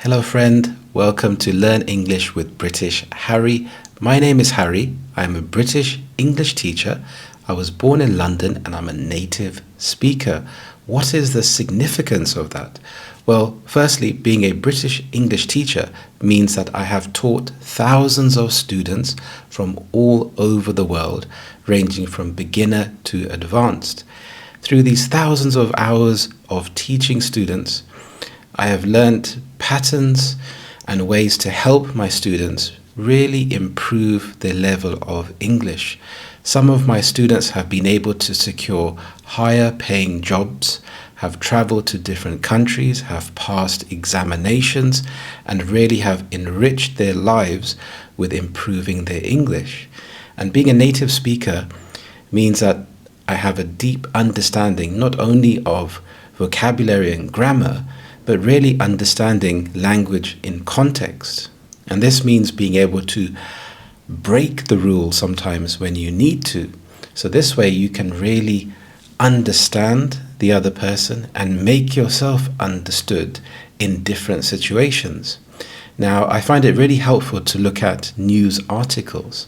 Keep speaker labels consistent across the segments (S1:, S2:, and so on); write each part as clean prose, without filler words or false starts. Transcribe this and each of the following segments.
S1: Hello friend, welcome to Learn English with British Harry. My name is Harry. I'm a British English teacher. I was born in London and I'm a native speaker. What is the significance of that? Well, firstly, being a British English teacher means that I have taught thousands of students from all over the world, ranging from beginner to advanced. Through these thousands of hours of teaching students, I have learnt patterns and ways to help my students really improve their level of English. Some of my students have been able to secure higher paying jobs, have traveled to different countries, have passed examinations, and really have enriched their lives with improving their English. And being a native speaker means that I have a deep understanding not only of vocabulary and grammar, but really understanding language in context. And this means being able to break the rule sometimes when you need to. So this way you can really understand the other person and make yourself understood in different situations. Now, I find it really helpful to look at news articles.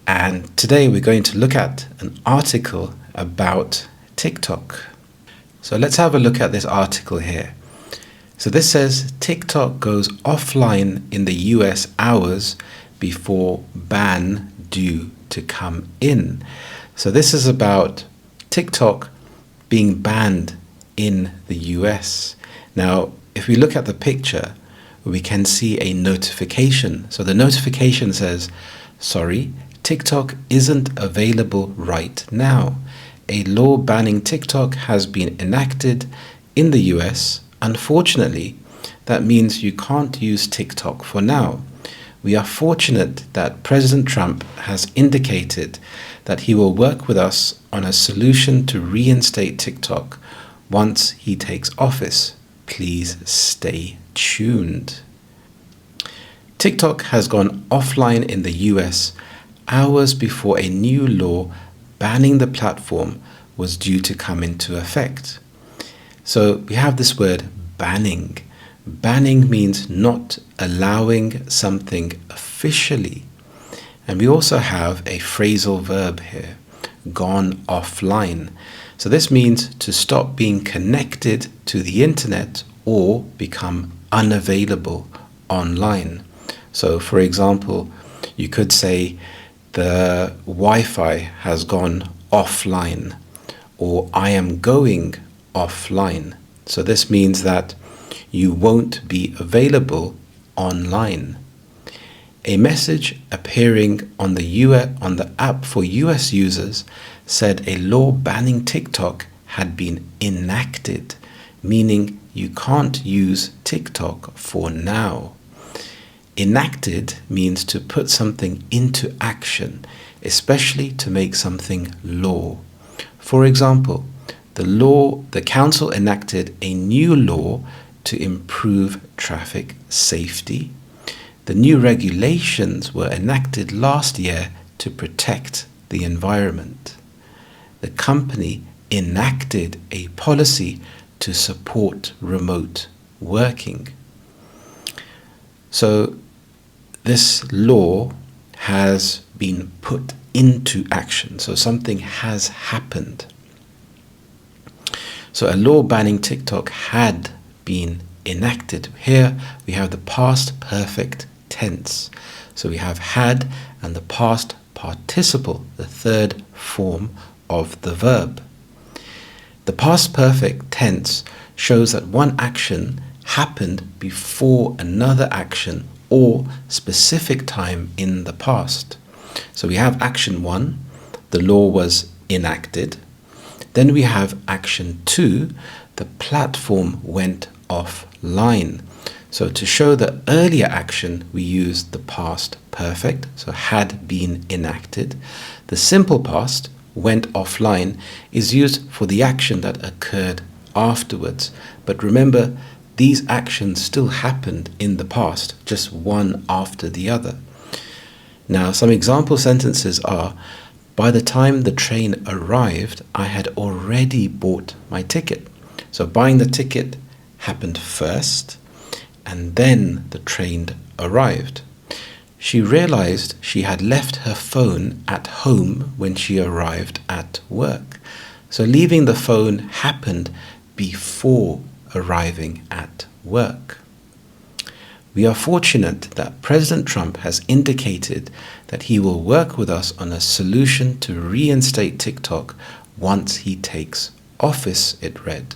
S1: And today we're going to look at an article about TikTok. So let's have a look at this article here. So this says TikTok goes offline in the US hours before ban due to come in. So this is about TikTok being banned in the US. Now, if we look at the picture, we can see a notification. So the notification says, sorry, TikTok isn't available right now. A law banning TikTok has been enacted in the US. Unfortunately, that means you can't use TikTok for now. We are fortunate that President Trump has indicated that he will work with us on a solution to reinstate TikTok once he takes office. Please stay tuned. TikTok has gone offline in the US hours before a new law banning the platform was due to come into effect. So we have this word banning. Banning means not allowing something officially. And we also have a phrasal verb here, gone offline. So this means to stop being connected to the internet or become unavailable online. So for example, you could say the Wi-Fi has gone offline, or I am going offline. So this means that you won't be available online. A message appearing on the app for US users said a law banning TikTok had been enacted, meaning you can't use TikTok for now. Enacted means to put something into action, especially to make something law. For example, the council enacted a new law to improve traffic safety. The new regulations were enacted last year to protect the environment. The company enacted a policy to support remote working. So this law has been put into action. So something has happened. So a law banning TikTok had been enacted. Here we have the past perfect tense. So we have had and the past participle, the third form of the verb. The past perfect tense shows that one action happened before another action or specific time in the past. So we have action 1, the law was enacted. Then we have action 2, the platform went offline. So to show the earlier action, we use the past perfect, so had been enacted. The simple past, went offline, is used for the action that occurred afterwards. But remember, these actions still happened in the past, just one after the other. Now, some example sentences are, by the time the train arrived, I had already bought my ticket. So buying the ticket happened first. and then the train arrived. She realized she had left her phone at home when she arrived at work. So leaving the phone happened before arriving at work. We are fortunate that President Trump has indicated that he will work with us on a solution to reinstate TikTok once he takes office, it read.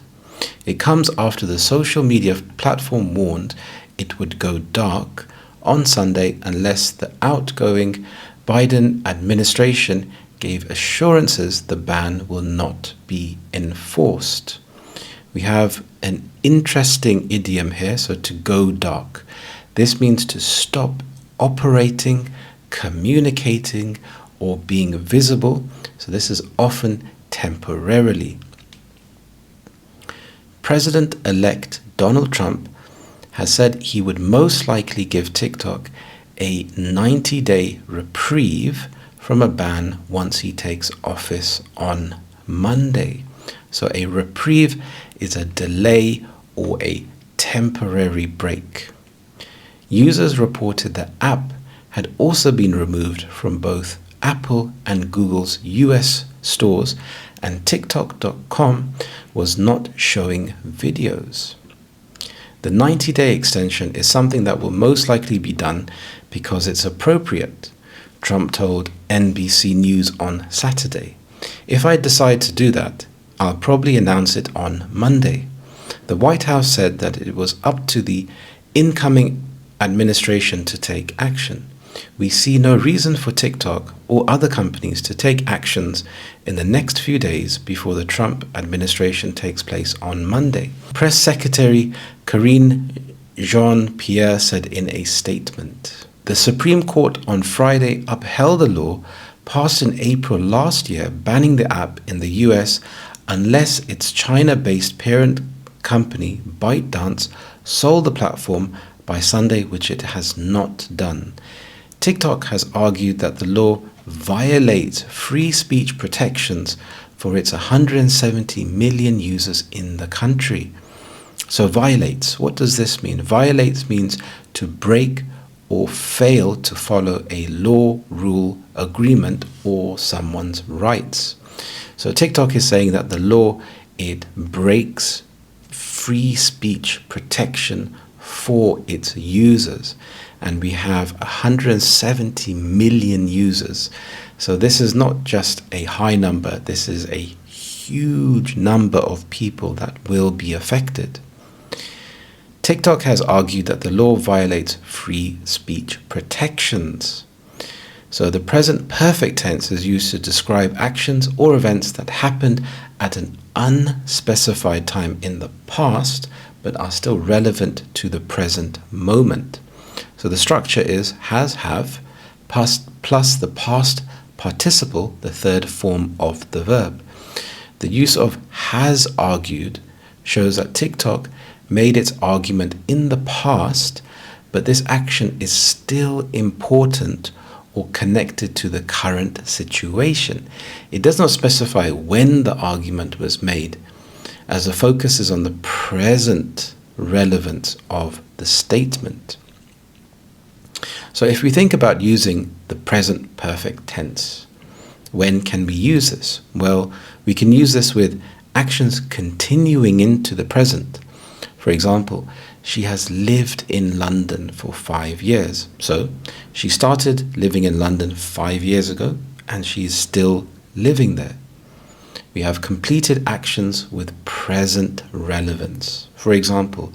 S1: It comes after the social media platform warned it would go dark on Sunday unless the outgoing Biden administration gave assurances the ban will not be enforced. We have an interesting idiom here, so to go dark. This means to stop operating, communicating, or being visible. So this is often temporarily. President-elect Donald Trump has said he would most likely give TikTok a 90-day reprieve from a ban once he takes office on Monday. So a reprieve is a delay or a temporary break. Users reported the app had also been removed from both Apple and Google's US stores, and TikTok.com was not showing videos. The 90-day extension is something that will most likely be done because it's appropriate, Trump told NBC News on Saturday. If I decide to do that, I'll probably announce it on Monday. The White House said that it was up to the incoming administration to take action. We see no reason for TikTok or other companies to take actions in the next few days before the Trump administration takes place on Monday. Press Secretary Karine Jean-Pierre said in a statement. The Supreme Court on Friday upheld a law passed in April last year banning the app in the US unless its China-based parent company ByteDance sold the platform by Sunday, which it has not done. TikTok has argued that the law violates free speech protections for its 170 million users in the country. So violates, what does this mean? Violates means to break or fail to follow a law, rule, agreement, or someone's rights. So TikTok is saying that the law, it breaks free speech protection for its users. And we have 170 million users. So this is not just a high number, this is a huge number of people that will be affected. TikTok has argued that the law violates free speech protections. So the present perfect tense is used to describe actions or events that happened at an unspecified time in the past, but are still relevant to the present moment. So the structure is has, have, past plus the past participle, the third form of the verb. The use of has argued shows that TikTok made its argument in the past, but this action is still important or connected to the current situation. It does not specify when the argument was made, as the focus is on the present relevance of the statement. So if we think about using the present perfect tense, when can we use this? Well, we can use this with actions continuing into the present. For example, she has lived in London for 5 years. So she started living in London 5 years ago, and she is still living there. We have completed actions with present relevance. For example,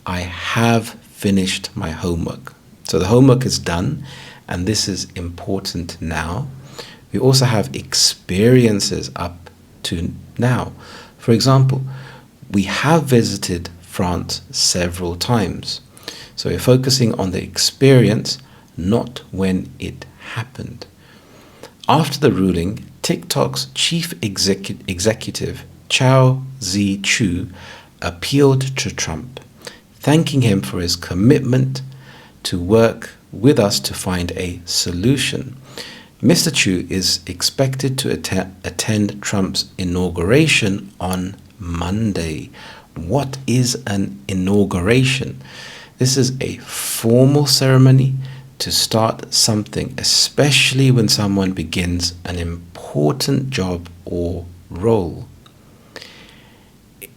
S1: I have finished my homework. So the homework is done, and this is important now. We also have experiences up to now. For example, we have visited France several times. So we're focusing on the experience, not when it happened. After the ruling, TikTok's chief executive, Chao Zi-Chu, appealed to Trump, thanking him for his commitment to work with us to find a solution. Mr. Chu is expected to attend Trump's inauguration on Monday. What is an inauguration? This is a formal ceremony to start something, especially when someone begins an important job or role.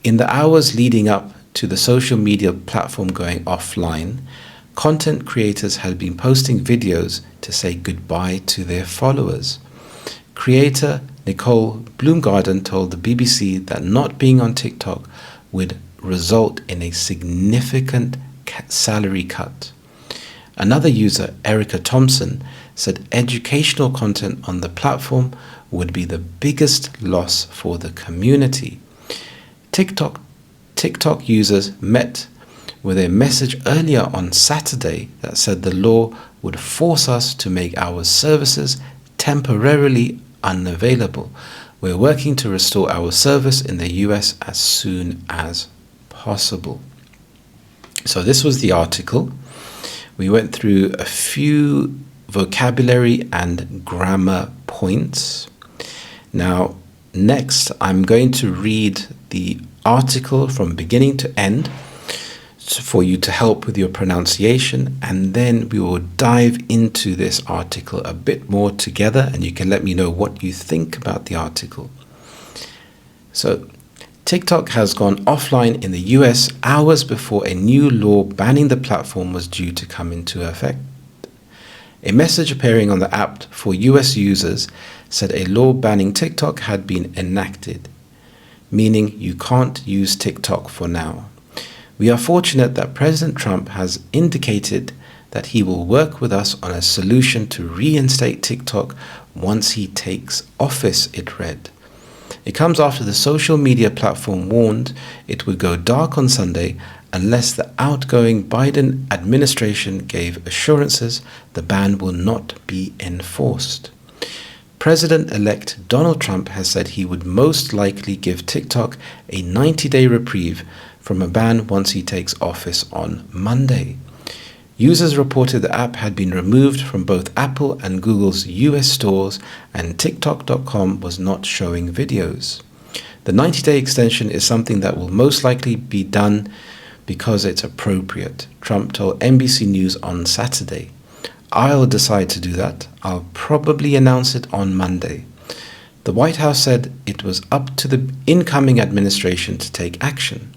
S1: In the hours leading up to the social media platform going offline, content creators had been posting videos to say goodbye to their followers. Creator Nicole Bloomgarden told the BBC that not being on TikTok would result in a significant salary cut. Another user, Erica Thompson, said educational content on the platform would be the biggest loss for the community. TikTok users met with a message earlier on Saturday that said the law would force us to make our services temporarily unavailable. We're working to restore our service in the US as soon as possible. So this was the article. We went through a few vocabulary and grammar points. Now, next, I'm going to read the article from beginning to end for you to help with your pronunciation, and then we will dive into this article a bit more together, and you can let me know what you think about the article. So, TikTok has gone offline in the US hours before a new law banning the platform was due to come into effect. A message appearing on the app for US users said a law banning TikTok had been enacted, meaning you can't use TikTok for now. We are fortunate that President Trump has indicated that he will work with us on a solution to reinstate TikTok once he takes office, it read. It comes after the social media platform warned it would go dark on Sunday unless the outgoing Biden administration gave assurances the ban will not be enforced. President-elect Donald Trump has said he would most likely give TikTok a 90-day reprieve from a ban once he takes office on Monday. Users reported the app had been removed from both Apple and Google's US stores, and TikTok.com was not showing videos. The 90-day extension is something that will most likely be done because it's appropriate, Trump told NBC News on Saturday. I'll decide to do that. I'll probably announce it on Monday. The White House said it was up to the incoming administration to take action.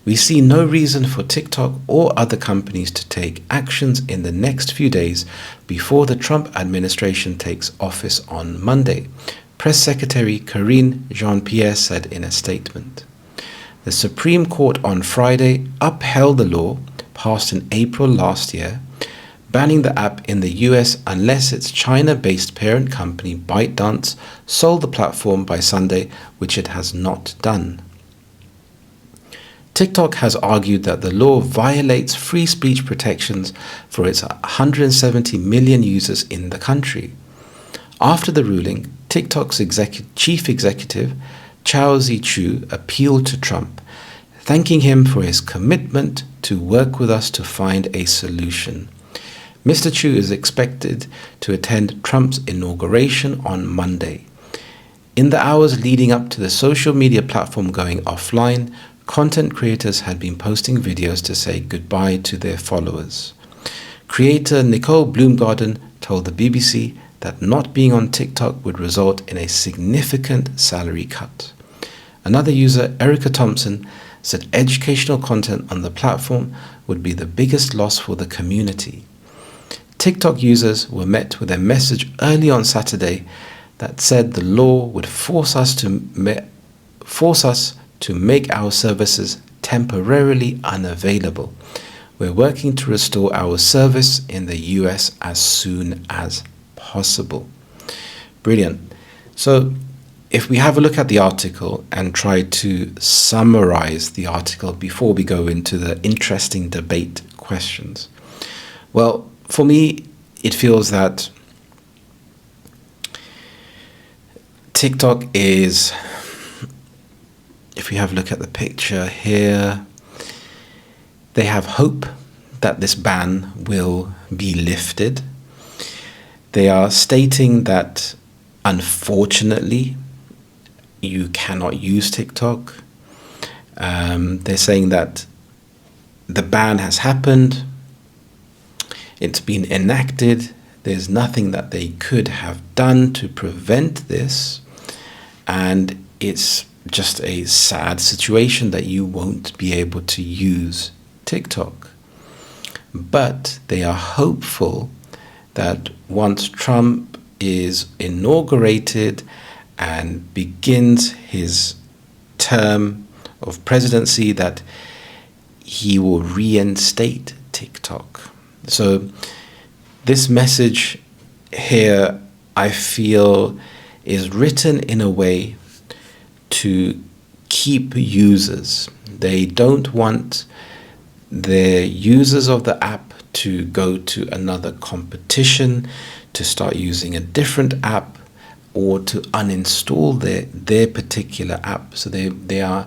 S1: We see no reason for TikTok or other companies to take actions in the next few days before the Trump administration takes office on Monday, Press Secretary Karine Jean-Pierre said in a statement. The Supreme Court on Friday upheld the law passed in April last year, banning the app in the US unless its China-based parent company ByteDance sold the platform by Sunday, which it has not done. TikTok has argued that the law violates free speech protections for its 170 million users in the country. After the ruling, TikTok's chief executive, Chao Zhi-Chu, appealed to Trump, thanking him for his commitment to work with us to find a solution. Mr. Chu is expected to attend Trump's inauguration on Monday. In the hours leading up to the social media platform going offline, content creators had been posting videos to say goodbye to their followers. Creator Nicole Bloomgarden told the BBC that not being on TikTok would result in a significant salary cut. Another user, Erica Thompson, said educational content on the platform would be the biggest loss for the community. TikTok users were met with a message early on Saturday that said the law would force us to make our services temporarily unavailable. We're working to restore our service in the US as soon as possible. Brilliant. So if we have a look at the article and try to summarize the article before we go into the interesting debate questions. Well, for me, it feels that TikTok is, if we have a look at the picture here, they have hope that this ban will be lifted. They are stating that, unfortunately, you cannot use TikTok. They're saying that the ban has happened, it's been enacted, there's nothing that they could have done to prevent this, and it's just a sad situation that you won't be able to use TikTok. But they are hopeful that once Trump is inaugurated and begins his term of presidency, that he will reinstate TikTok. So this message here, I feel, is written in a way to keep users. They don't want the users of the app to go to another competition, to start using a different app, or to uninstall their particular app. So they are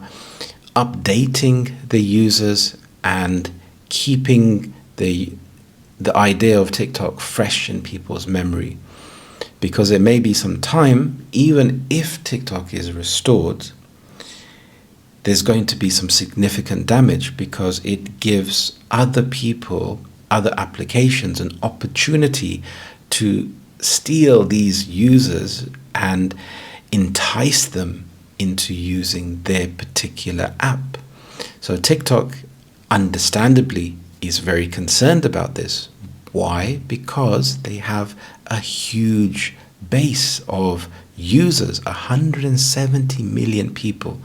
S1: updating the users and keeping the idea of TikTok fresh in people's memory. Because there may be some time, even if TikTok is restored, there's going to be some significant damage, because it gives other people, other applications, an opportunity to steal these users and entice them into using their particular app. So TikTok, understandably, is very concerned about this. Why? Because they have a huge base of users. 170 million people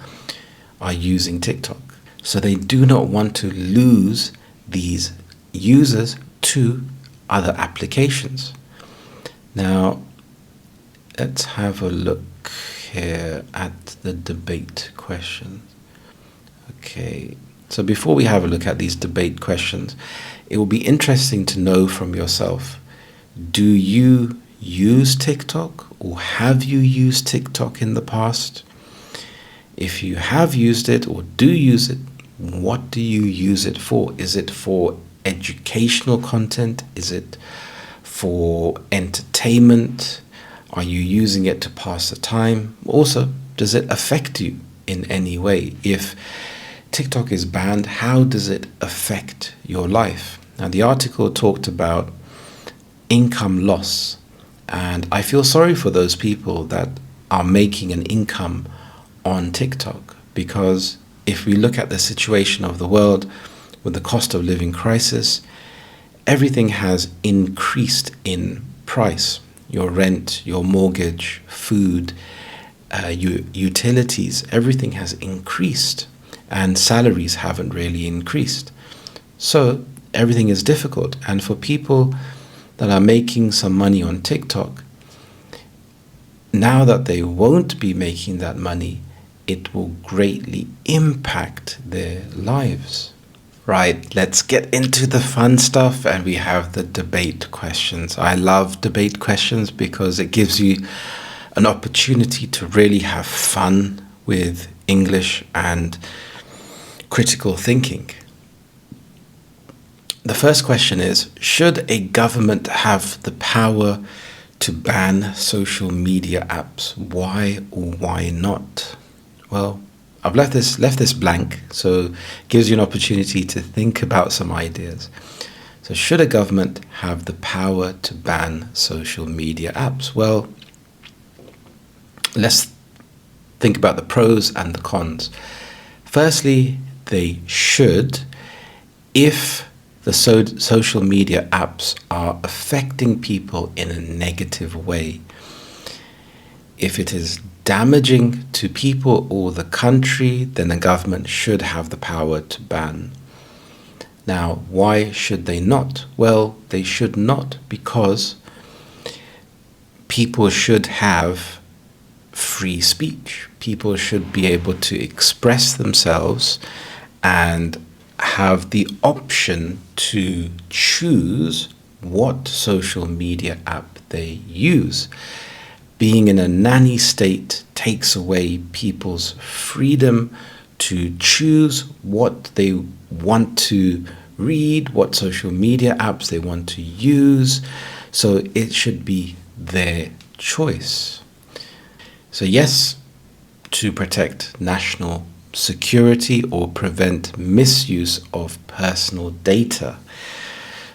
S1: are using TikTok. So they do not want to lose these users to other applications. Now, let's have a look here at the debate questions. Okay, so before we have a look at these debate questions, it will be interesting to know from yourself, do you use TikTok, or have you used TikTok in the past? If you have used it or do use it, what do you use it for? Is it for educational content? Is it for entertainment? Are you using it to pass the time? Also, does it affect you in any way? If TikTok is banned, how does it affect your life? Now, the article talked about income loss, and I feel sorry for those people that are making an income on TikTok, because if we look at the situation of the world with the cost of living crisis, everything has increased in price. Your rent, your mortgage, food, your utilities, everything has increased, and salaries haven't really increased. So everything is difficult. And for people that are making some money on TikTok, now that they won't be making that money, it will greatly impact their lives. Right, let's get into the fun stuff, and we have the debate questions. I love debate questions because it gives you an opportunity to really have fun with English and critical thinking. The first question is, should a government have the power to ban social media apps? Why or why not? Well, I've left this blank, so it gives you an opportunity to think about some ideas. So should a government have the power to ban social media apps? Well, let's think about the pros and the cons. Firstly, they should, if the social media apps are affecting people in a negative way. If it is damaging to people or the country, then the government should have the power to ban. Now, why should they not? Well, they should not, because people should have free speech. People should be able to express themselves and have the option to choose what social media app they use. Being in a nanny state takes away people's freedom to choose what they want to read, what social media apps they want to use. So it should be their choice. So yes, to protect national security or prevent misuse of personal data.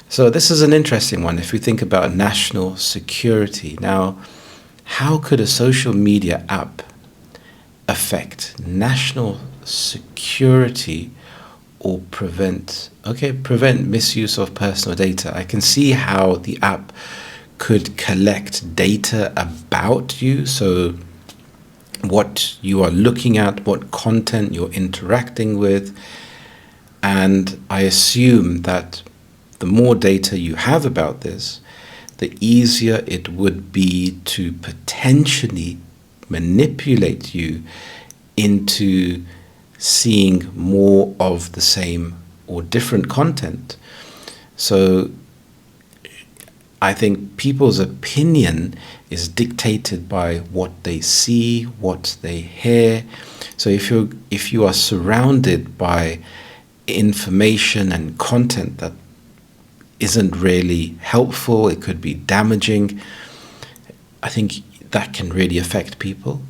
S1: So this is an interesting one if we think about national security. Now, how could a social media app affect national security or prevent misuse of personal data? I can see how the app could collect data about you, so what you are looking at, what content you're interacting with, and I assume that the more data you have about this, the easier it would be to potentially manipulate you into seeing more of the same or different content. So I think people's opinion is dictated by what they see, what they hear. So if you are surrounded by information and content that isn't really helpful, it could be damaging, I think that can really affect people.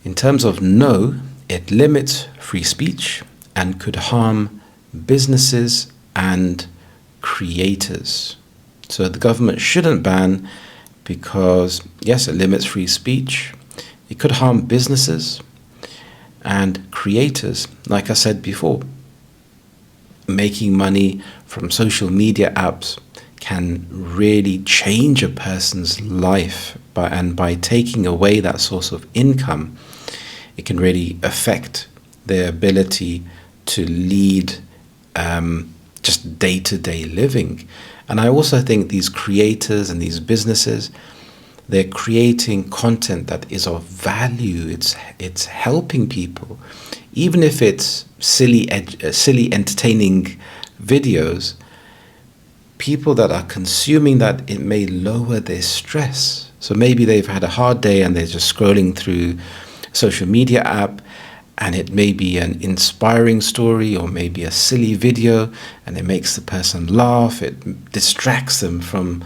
S1: In terms of no, it limits free speech and could harm businesses and creators. So the government shouldn't ban because, yes, it limits free speech. It could harm businesses and creators. Like I said before, making money from social media apps can really change a person's life. By taking away that source of income, it can really affect their ability to lead just day-to-day living. And I also think these creators and these businesses, they're creating content that is of value. It's helping people, even if it's silly, entertaining videos. People that are consuming that, it may lower their stress. So maybe they've had a hard day and they're just scrolling through social media app, and it may be an inspiring story or maybe a silly video, and it makes the person laugh. It distracts them from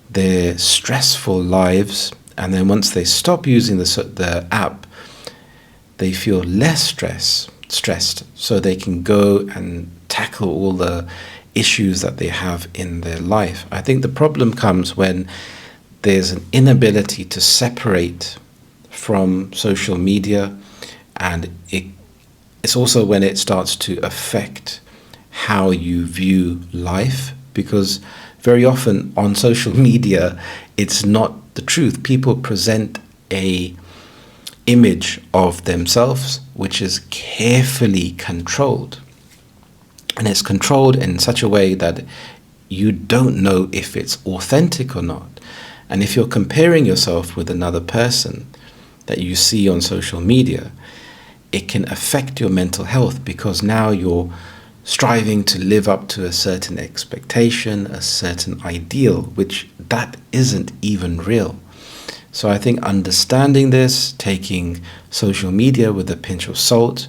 S1: their stressful lives, and then once they stop using the app, they feel less stressed, so they can go and tackle all the issues that they have in their life. I think the problem comes when there's an inability to separate from social media, and it's also when it starts to affect how you view life, because very often on social media it's not the truth. People present a image of themselves which is carefully controlled, and it's controlled in such a way that you don't know if it's authentic or not. And if you're comparing yourself with another person that you see on social media, it can affect your mental health, because now you're striving to live up to a certain expectation, a certain ideal, which that isn't even real. So I think understanding this, taking social media with a pinch of salt,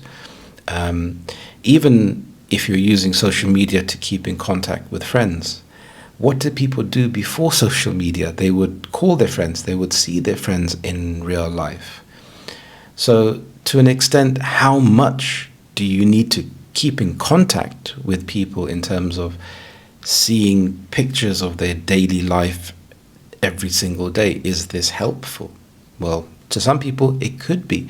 S1: even if you're using social media to keep in contact with friends, what did people do before social media? They would call their friends, they would see their friends in real life. So to an extent, how much do you need to keep in contact with people in terms of seeing pictures of their daily life every single day? Is this helpful? Well, to some people it could be,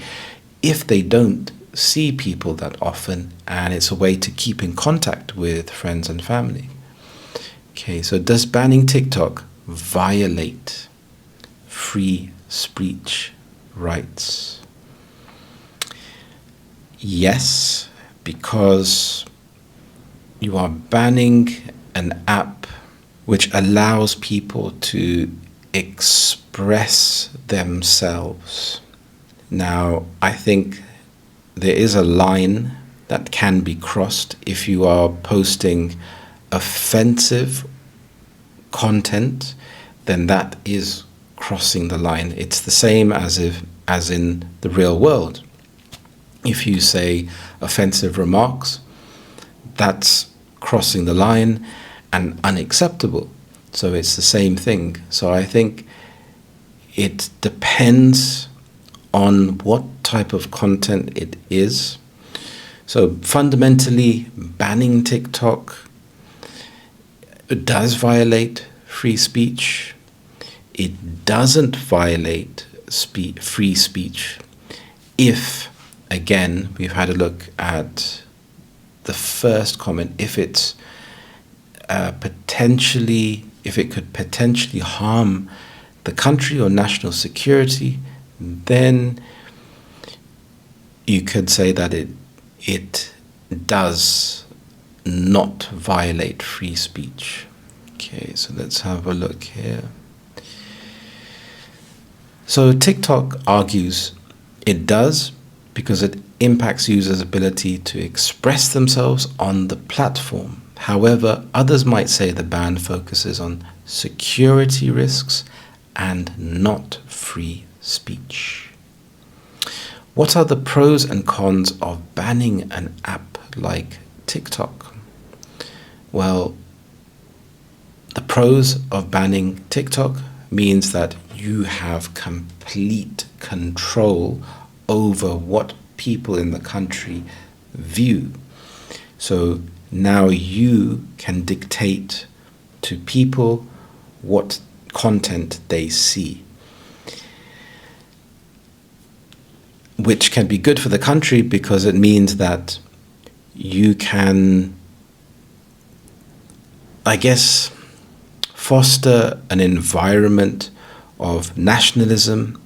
S1: if they don't see people that often, and it's a way to keep in contact with friends and family. Okay, so does banning TikTok violate free speech rights? Yes, because you are banning an app which allows people to express themselves. Now, I think there is a line that can be crossed if you are posting offensive content, then that is crossing the line. It's the same as in the real world. If you say offensive remarks, that's crossing the line and unacceptable. So it's the same thing. So I think it depends on what type of content it is. So fundamentally, banning TikTok does violate free speech. It doesn't violate free speech if, again, we've had a look at the first comment, if it's if it could potentially harm the country or national security, then you could say that it does not violate free speech. Okay, so let's have a look here. So TikTok argues it does because it impacts users' ability to express themselves on the platform. However, others might say the ban focuses on security risks and not free speech. What are the pros and cons of banning an app like TikTok? Well, the pros of banning TikTok means that you have complete control over what people in the country view. So now you can dictate to people what content they see, which can be good for the country because it means that you can, I guess, foster an environment of nationalism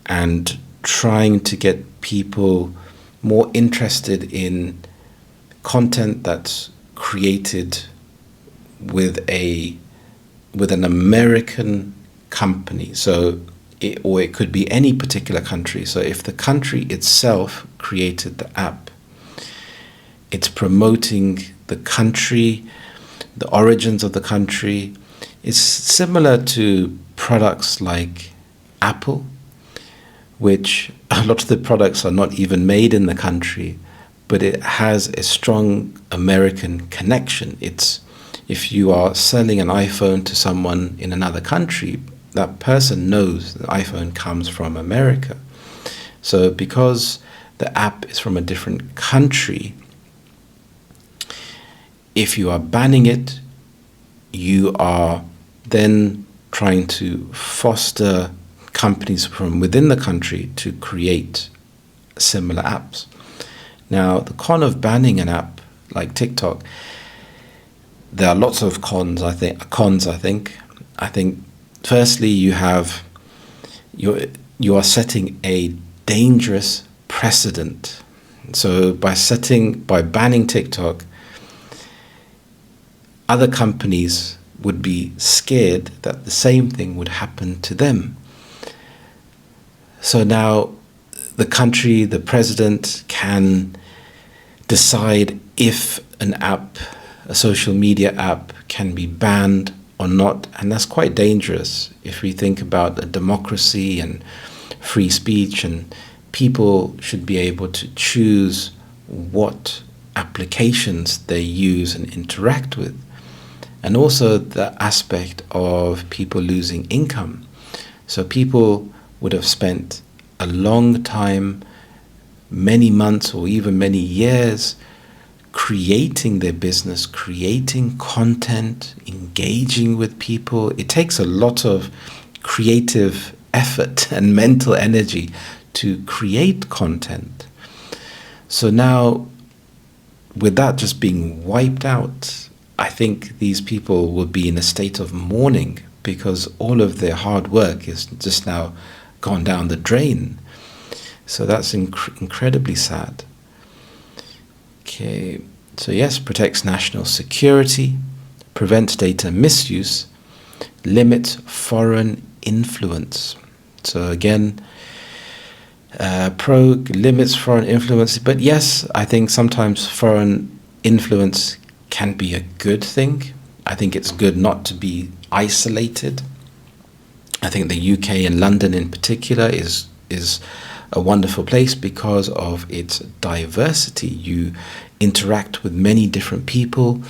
S1: and trying to get people more interested in content that's created with an American company. So it could be any particular country. So if the country itself created the app, it's promoting the country, the origins of the country. It's similar to products like Apple, which a lot of the products are not even made in the country, but it has a strong American connection. If you are selling an iPhone to someone in another country, that person knows the iPhone comes from America. So because the app is from a different country, if you are banning it, you are then trying to foster companies from within the country to create similar apps. Now, the con of banning an app like TikTok, there are lots of cons, I think. I think firstly, you are setting a dangerous precedent. So by banning TikTok, other companies would be scared that the same thing would happen to them. So now the country, the president can decide if an app, a social media app, can be banned or not. And that's quite dangerous if we think about a democracy and free speech, and people should be able to choose what applications they use and interact with. And also the aspect of people losing income. So people would have spent a long time, many months or even many years, creating their business, creating content, engaging with people. It takes a lot of creative effort and mental energy to create content. So now, with that just being wiped out, I think these people will be in a state of mourning because all of their hard work is just now gone down the drain. So that's incredibly sad. Okay, so yes, protects national security, prevents data misuse, limits foreign influence. So again, limits foreign influence. But yes, I think sometimes foreign influence can be a good thing. I think it's good not to be isolated. I think the UK and London in particular is a wonderful place because of its diversity. You interact with many different people,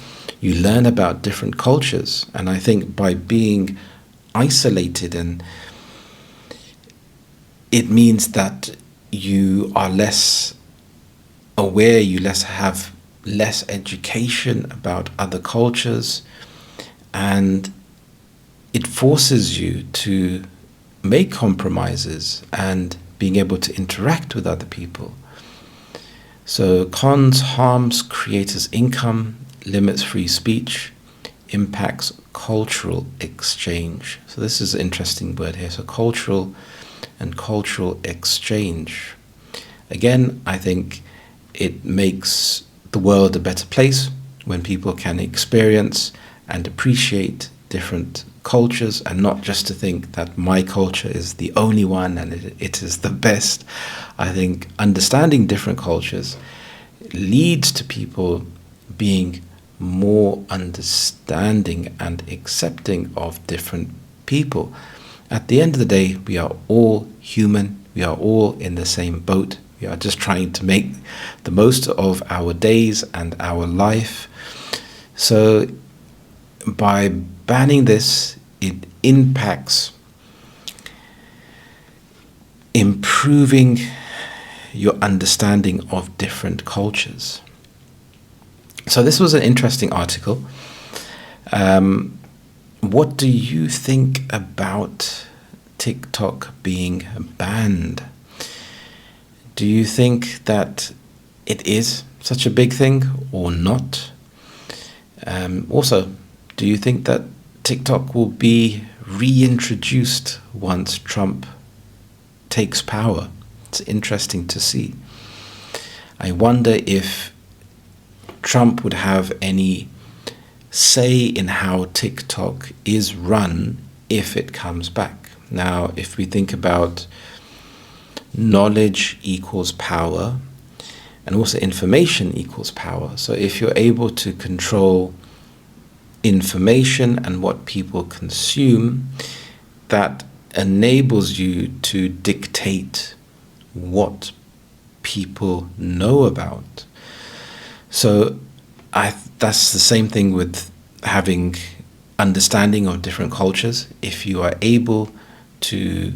S1: you learn about different cultures, and I think by being isolated, and it means that you are less aware, you less have less education about other cultures, and it forces you to make compromises and being able to interact with other people. So cons: harms creators' income, limits free speech, impacts cultural exchange. So this is an interesting word here. So cultural exchange. Again, I think it makes the world a better place when people can experience and appreciate different cultures, and not just to think that my culture is the only one and it is the best. I think understanding different cultures leads to people being more understanding and accepting of different people. At the end of the day, we are all human. We are all in the same boat. We are just trying to make the most of our days and our life. So by banning this, it impacts improving your understanding of different cultures. So this was an interesting article. What do you think about TikTok being banned? Do you think that it is such a big thing or not? Also, do you think that TikTok will be reintroduced once Trump takes power? It's interesting to see. I wonder if Trump would have any say in how TikTok is run if it comes back. Now, if we think about knowledge equals power, and also information equals power. So if you're able to control information and what people consume, that enables you to dictate what people know about. So that's the same thing with having understanding of different cultures. If you are able to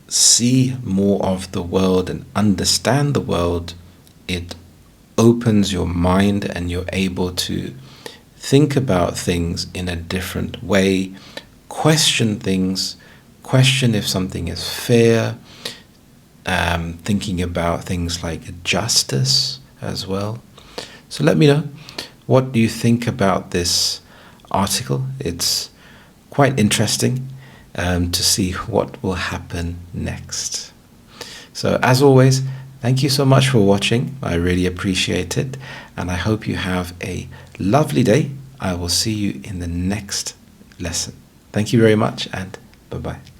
S1: see more of the world and understand the world, it opens your mind and you're able to think about things in a different way, question things, question if something is fair, thinking about things like justice as well. So let me know, what do you think about this article? It's quite interesting to see what will happen next. So as always, thank you so much for watching. I really appreciate it, and I hope you have a lovely day. I will see you in the next lesson. Thank you very much, and bye-bye.